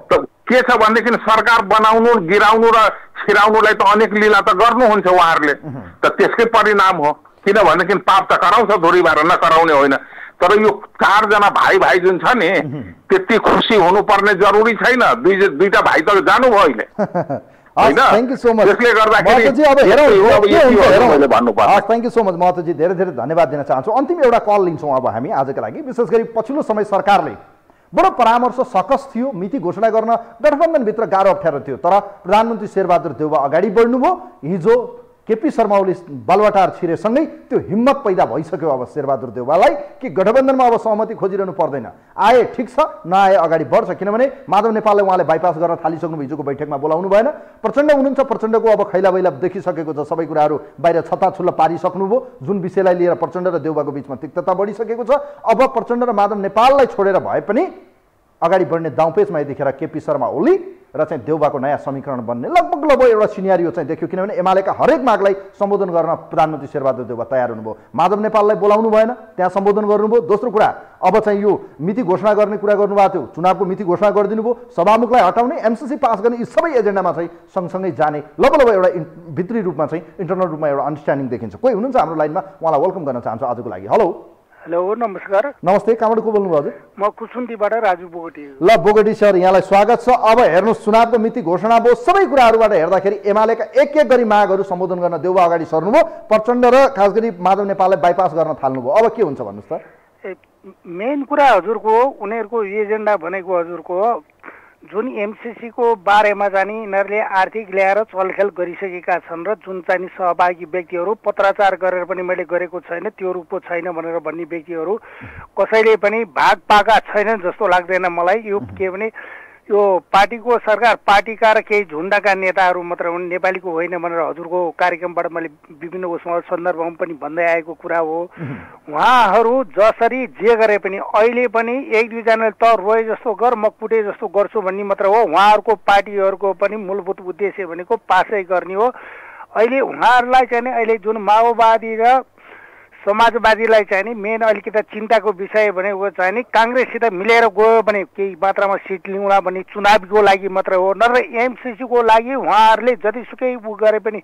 त के छ भनेदेखि सरकार बनाउनु, गिराउनु र छिराउनुलाई त अनेक लीला त गर्नुहुन्छ उहाँहरूले। त त्यसकै परिणाम हो। किनभनेदेखि पाप त कराउँछ धुरी भएर, नकराउने होइन। तर यो 4 जना भाइ जुन छ नि, त्यति खुसी हुनुपर्ने जरुरी छैन। दुईटा भाइ त जानुभयो अहिले।
Thank you so much Mahatoji. अब thank you so much Mahatoji, धेरै धेरै धन्यवाद दिन चाहन्छु। अन्तिम एउटा कल लिन्छौँ अब हामी आजका लागि। विशेष गरी पछिल्लो समय सरकारले बडो परामर्श सकस थियो, मिति घोषणा गर्न गठबन्धनभित्र गाह्रो अप्ठ्यारो थियो। तर प्रधानमन्त्री शेरबहादुर देउवा अगाडि बढ्नुभयो। हिजो केपी शर्मा ओली बालुवाटार छिरेसँगै त्यो हिम्मत पैदा भइसक्यो अब शेरबहादुर देउवालाई कि गठबन्धनमा अब सहमति खोजिरहनु पर्दैन। आए ठिक छ, नआए अगाडि बढ्छ। किनभने माधव नेपाललाई उहाँले बाइपास गर्न थालिसक्नु हिजोको बैठकमा बोलाउनु भएन। प्रचण्ड हुनुहुन्छ, प्रचण्डको अब खैला बैला देखिसकेको छ, सबै कुराहरू बाहिर छताछुल्ला पारिसक्नुभयो। जुन विषयलाई लिएर प्रचण्ड र देउवाको बिचमा तिक्तता बढिसकेको छ। अब प्रचण्ड र माधव नेपाललाई छोडेर भए पनि अगाडि बढ्ने दाउपेचमा यतिखेर केपी शर्मा ओली र चाहिँ देउवाको नयाँ समीकरण बन्ने लगभग एउटा सिनेरियो चाहिँ देखियो। किनभने एमालेका हरेक मागलाई सम्बोधन गर्न प्रधानमन्त्री शेरबहादुर देउवा तयार हुनुभयो। माधव नेपाललाई बोलाउनु भएन, त्यहाँ सम्बोधन गर्नुभयो। दोस्रो कुरा, अब चाहिँ यो मिति घोषणा गर्ने कुरा गर्नुभएको थियो, चुनावको मिति घोषणा गरिदिनु भयो। सभामुखलाई हटाउने, एमसीसी पास गर्ने, यी सबै एजेन्डामा चाहिँ सँगसँगै जाने लगभग एउटा भित्री रूपमा चाहिँ इन्टरनल रूपमा एउटा अन्डरस्ट्यान्डिङ देखिन्छ। कोही हुनुहुन्छ हाम्रो लाइनमा, उहाँलाई वेलकम गर्न चाहन्छु आजको लागि। हेलो
हेलो, नमस्कार।
नमस्ते, कहाँबाट को बोल्नुभयो हजुर?
म कुसुन्तीबाट राजु बोगटी।
ल बोगटी सर, यहाँलाई स्वागत छ। अब हेर्नुहोस्, चुनावको मिति घोषणा भयो, सबै कुराहरूबाट हेर्दाखेरि एमालेका एक एक गरी मागहरू सम्बोधन गर्न देउवा अगाडि सर्नुभयो। प्रचण्ड र खास गरी माधव नेपाललाई बाइपास गर्न थाल्नुभयो। अब के हुन्छ भन्नुहोस् त?
मेन कुरा हजुरको उनीहरूको एजेन्डा भनेको हजुरको जुन एमसीसी को बारेमा चाहिँ यिनीहरूले आर्थिक ल्याएर चलखेल गरिसकेका छन् र जुन चाहिँ सहभागी व्यक्तिहरू पत्राचार गरेर पनि मैले गरेको छैन, त्यो रूपको छैन भनेर भन्ने व्यक्तिहरू कसैले पनि भाग पाएका छैनन् जस्तो लाग्दैन मलाई। यो के भने यो पार्टीको सरकार पार्टीका र केही झुन्डाका नेताहरू मात्र हुन्, नेपालीको होइन भनेर हजुरको कार्यक्रमबाट मैले विभिन्न उसमा सन्दर्भमा पनि भन्दै आएको कुरा हो। उहाँहरू जसरी जे गरे पनि अहिले पनि एक दुईजनाले त रोए जस्तो गर, म कुटे जस्तो गर्छु भन्ने मात्र हो। उहाँहरूको पार्टीहरूको पनि मूलभूत उद्देश्य भनेको पासै गर्ने हो। अहिले उहाँहरूलाई चाहिँ अहिले जुन माओवादी र समाजवादीलाई चाहिँ नि मेन अलिकति चिन्ताको विषय भनेको चाहिँ नि काङ्ग्रेससित मिलेर गयो भने केही मात्रामा सिट लिउँला भन्ने चुनावको लागि मात्र हो। नत्र एमसीसीको लागि उहाँहरूले जतिसुकै उ गरे पनि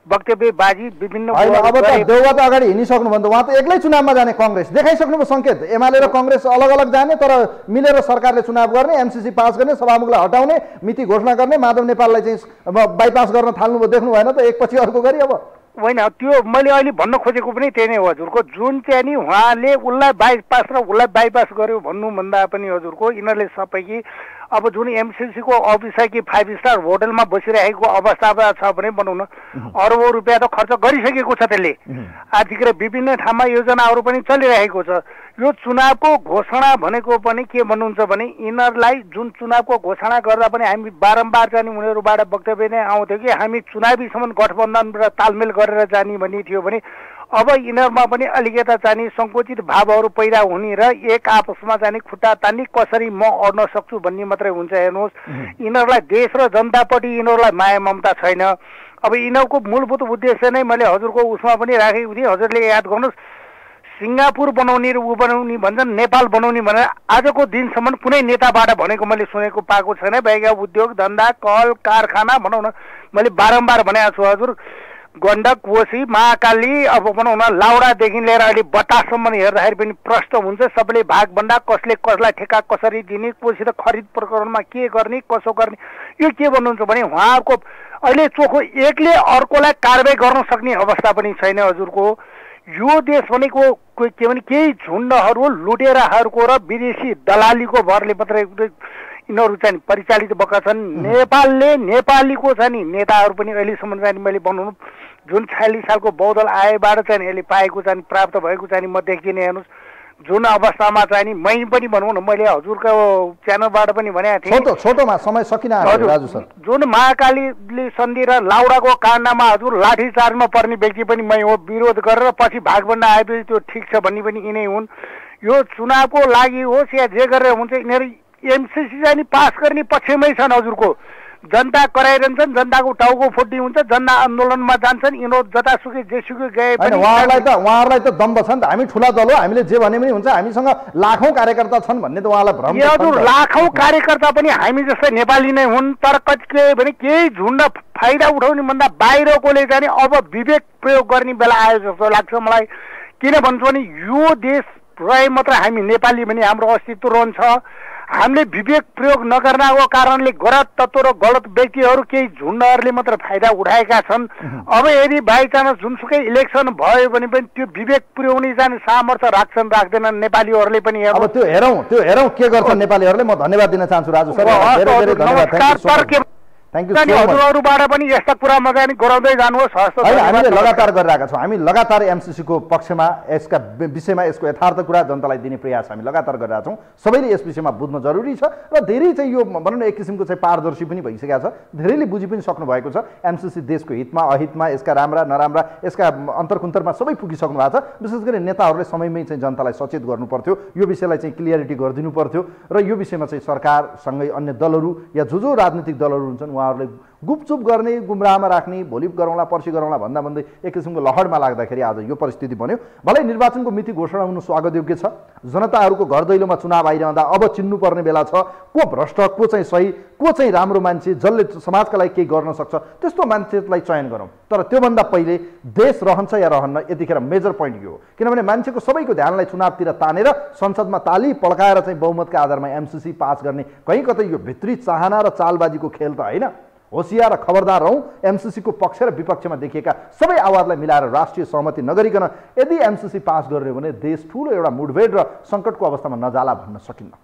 वक्तव्यबाजी विभिन्न
अब त देउवा त अगाडि हिँडिसक्नु भन्दा उहाँ त एक्लै चुनावमा जाने कङ्ग्रेस देखाइसक्नुभयो सङ्केत। एमाले र कङ्ग्रेस अलग अलग जाने, तर मिलेर सरकारले चुनाव गर्ने, एमसीसी पास गर्ने, सभामुखलाई हटाउने, मिति घोषणा गर्ने, माधव नेपाललाई चाहिँ बाइपास गर्न थाल्नुभयो। देख्नु भएन त एकपछि अर्को गरी? अब
होइन, त्यो मैले अहिले भन्न खोजेको पनि त्यही नै हो हजुरको। जुन चाहिँ नि उहाँले उसलाई बाइपास र उसलाई बाइपास गर्यो भन्नुभन्दा पनि हजुरको यिनीहरूले सबै कि अब जुन एमसीसीको अफिसै कि 5 स्टार होटलमा बसिरहेको अवस्था छ भने भनौँ न, अरबौँ रुपियाँ त खर्च गरिसकेको छ त्यसले। आर्थिक र विभिन्न ठाउँमा योजनाहरू पनि चलिरहेको छ। यो चुनावको घोषणा भनेको पनि के भन्नुहुन्छ भने यिनीहरूलाई जुन चुनावको घोषणा गर्दा पनि हामी बारम्बार चाहिँ उनीहरूबाट वक्तव्य नै आउँथ्यो कि हामी चुनावीसम्म गठबन्धन र तालमेल गरेर जाने भन्ने थियो भने अब यिनीहरूमा पनि अलिकता चाहिँ सङ्कुचित भावहरू पैदा हुने र एक आपसमा चाहिँ खुट्टा तान्ने कसरी म अड्न सक्छु भन्ने मात्रै हुन्छ। हेर्नुहोस्, यिनीहरूलाई देश र जनतापट्टि यिनीहरूलाई माया ममता छैन। अब यिनीहरूको मूलभूत उद्देश्य नै मैले हजुरको उसमा पनि राखेको थिएँ, हजुरले याद गर्नुहोस्, सिङ्गापुर बनाउने र ऊ बनाउने भन्छन्, नेपाल बनाउने भनेर आजको दिनसम्म कुनै नेताबाट भनेको मैले सुनेको पाएको छैन। बाहिर उद्योग धन्दा कल कारखाना भनौँ न, मैले बारम्बार भनेको छु हजुर, गण्डक, कोशी, महाकाली, अब भनौँ न लाउडादेखि लिएर अहिले बताससम्म हेर्दाखेरि पनि प्रश्न हुन्छ। सबैले भागभन्डा, कसले कसलाई ठेक्का कसरी दिने, कोसित खरिद प्रकरणमा के गर्ने, कसो गर्ने, यो के भन्नुहुन्छ भने उहाँहरूको अहिले चोखो एकले अर्कोलाई कारवाही गर्न सक्ने अवस्था पनि छैन हजुरको। यो देश भनेको के भने केही झुन्डहरू लुटेराहरूको र विदेशी दलालीको भरले मात्रै यिनीहरू चाहिँ परिचालित भएका छन्। नेपालले नेपालीको छ नि नेताहरू पनि अहिलेसम्म चाहिँ मैले बनाउनु जुन 46 सालको बहुदल आएबाट चाहिँ अहिले पाएको चाहिँ प्राप्त भएको चाहिँ म देखिने। हेर्नुहोस् जुन अवस्थामा चाहिँ नि मै पनि भनौँ न, मैले हजुरको च्यानलबाट पनि भनेको थिएँ,
छोटोमा समय सकिन राजु सर,
जुन महाकाली सन्धि र लाउडाको काण्डमा हजुर लाठीचार्जमा पर्ने व्यक्ति पनि मै हो। विरोध गरेर पछि भागभन्डा आएपछि त्यो ठिक छ भन्ने पनि यिनै हुन्। यो चुनावको लागि होस् या जे गरेर हुन्छ, यिनीहरू एमसीसी चाहिँ पास गर्ने पक्षमै छन् हजुरको। जनता कराइरहन्छन्, जनताको टाउको फुट्टी हुन्छ, जनता आन्दोलनमा जान्छन्, यिनीहरू जतासुकै जेसुकै गए पनि
उहाँहरूलाई त दम्ब छ नि त। हामी ठुला दल हो, हामीले जे भने पनि हुन्छ, हामीसँग लाखौँ कार्यकर्ता छन् भन्ने त उहाँलाई भ्रम छ।
हजुर लाखौँ कार्यकर्ता पनि हामी जस्तै नेपाली नै हुन्, तर कति भने केही झुन्ड फाइदा उठाउने भन्दा बाहिरकोले चाहिँ अब विवेक प्रयोग गर्ने बेला आयो जस्तो लाग्छ मलाई। किन भन्छु भने यो देश रहे मात्र हामी नेपाली भने हाम्रो अस्तित्व रहन्छ। हामीले विवेक प्रयोग नगर्नाको कारणले गलत तत्त्व र गलत व्यक्तिहरू केही झुन्डहरूले मात्र फाइदा उठाएका छन्। अब यदि बाइचान्स जुनसुकै इलेक्सन भयो भने पनि त्यो विवेक पुर्याउने जाने सामर्थ्य राख्छन् राख्दैनन् नेपालीहरूले पनि।
अब त्यो हेरौँ के गर्छन् नेपालीहरूले। म धन्यवाद दिन चाहन्छु राजु सर, धेरै धेरै धन्यवाद। Thank you so much.
हजुरहरूबाट पनि यस्ता कुरामा चाहिँ गराउँदै जानुहोस्।
हामीले लगातार गरिरहेका छौँ। हामी लगातार एमसिसीको पक्षमा यसका विषयमा यसको यथार्थ कुरा जनतालाई दिने प्रयास हामी लगातार गरिरहेका छौँ। सबैले यस विषयमा बुझ्न जरुरी छ र धेरै चाहिँ यो भनौँ न एक किसिमको चाहिँ पारदर्शी पनि भइसकेको छ। धेरैले बुझि पनि सक्नु भएको छ एमसिसी देशको हितमा अहितमा, यसका राम्रा नराम्रा, यसका अन्तर्कुन्तरमा सबै पुगिसक्नु भएको छ। विशेष गरी नेताहरूले समयमै चाहिँ जनतालाई सचेत गर्नु पर्थ्यो, यो विषयलाई चाहिँ क्लियरिटी गरिदिनु पर्थ्यो र यो विषयमा चाहिँ सरकारसँगै अन्य दलहरू या जो राजनीतिक दलहरू हुन्छन् उहाँहरूले गुपचुप गर्ने, गुमराहमा राख्ने, भोलि गरौँला पर्सि गरौँला भन्दा भन्दै एक किसिमको लहरमा लाग्दाखेरि आज यो परिस्थिति बन्यो। भलै निर्वाचनको मिति घोषणा हुनु स्वागत योग्य छ। जनताहरूको घर दैलोमा चुनाव आइरहँदा अब चिन्नुपर्ने बेला छ को भ्रष्ट, को चाहिँ सही, को चाहिँ राम्रो मान्छे जसले समाजका लागि केही गर्न सक्छ, त्यस्तो मान्छेलाई चयन गरौँ। तर त्योभन्दा पहिले देश रहन्छ या रहन्न यतिखेर मेजर पोइन्ट यो हो। किनभने मान्छेको सबैको ध्यानलाई चुनावतिर तानेर संसदमा ताली पड्काएर चाहिँ बहुमतका आधारमा एमसिसी पास गर्ने कहीँ कतै यो भित्री चाहना र चालबाजीको खेल त होइन। होसियार र खबरदार रहौँ। एमसिसीको पक्ष र विपक्षमा देखिएका सबै आवाजलाई मिलाएर राष्ट्रिय सहमति नगरिकन यदि एमसिसी पास गर्यो भने देश ठुलो एउटा मुठभेड र सङ्कटको अवस्थामा नजाला भन्न सकिन्न।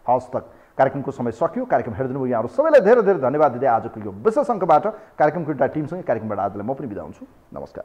हवस् त, कार्यक्रमको समय सकियो। कार्यक्रम हेरिदिनु भयो यहाँहरू सबैलाई धेरै धेरै धन्यवाद दिँदै आजको यो विशेष अङ्कबाट कार्यक्रमको एउटा टिमसँगै कार्यक्रमबाट आजलाई म पनि बिदा हुन्छु। नमस्कार।